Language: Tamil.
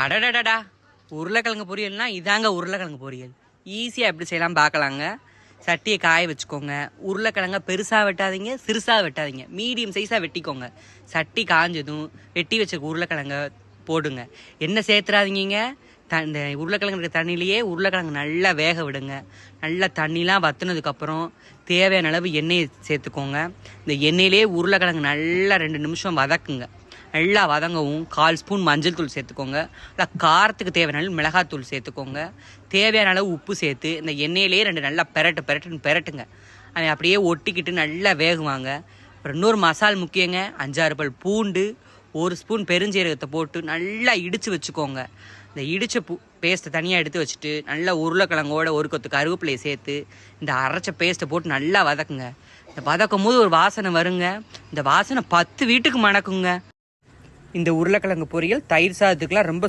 அடடடடா, உருளைக்கிழங்கு பொரியல்னா இதாங்க உருளைக்கிழங்கு பொரியல். ஈஸியாக எப்படி செய்யலாம் பார்க்கலாங்க. சட்டியை காய வச்சுக்கோங்க. உருளைக்கிழங்க பெருசாக வெட்டாதீங்க, சிறுசாக வெட்டாதீங்க, மீடியம் சைஸாக வெட்டிக்கோங்க. சட்டி காஞ்சதும் வெட்டி வச்சுருக்க உருளைக்கிழங்க போடுங்க. என்ன சேர்த்துறாதீங்க, இந்த உருளைக்கிழங்கு இருக்க தண்ணியிலேயே உருளைக்கிழங்கு நல்லா வேக விடுங்க. நல்லா தண்ணிலாம் வற்றுனதுக்கப்புறம் தேவையான அளவு எண்ணெயை சேர்த்துக்கோங்க. இந்த எண்ணெயிலே உருளைக்கிழங்கு நல்லா 2 நிமிஷம் வதக்குங்க. நல்லா வதங்கவும் 1/4 ஸ்பூன் மஞ்சள் தூள் சேர்த்துக்கோங்க. நல்லா காரத்துக்கு தேவையான அளவு மிளகாத்தூள் சேர்த்துக்கோங்க. தேவையான அளவு உப்பு சேர்த்து இந்த எண்ணெயிலே 2 நல்லா பெரட்டுங்க. அதை அப்படியே ஒட்டிக்கிட்டு நல்லா வேகுவாங்க. அப்புறம் இன்னொரு மசால் முக்கியங்க. 5-6 பல் பூண்டு, 1 ஸ்பூன் பெருஞ்சீரகத்தை போட்டு நல்லா இடித்து வச்சுக்கோங்க. இந்த இடித்த பேஸ்ட்டை தனியாக எடுத்து வச்சுட்டு நல்லா உருளைக்கிழங்கோட 1 கொத்து கருவேப்பிலையை சேர்த்து இந்த அரைச்ச பேஸ்ட்டை போட்டு நல்லா வதக்குங்க. இந்த வதக்கும் போது ஒரு வாசனை வருங்க. இந்த வாசனை 10 வீட்டுக்கு மணக்குங்க. இந்த உருளைக்கிழங்கு பொரியல் தயிர் சாதத்துக்குலாம் ரொம்ப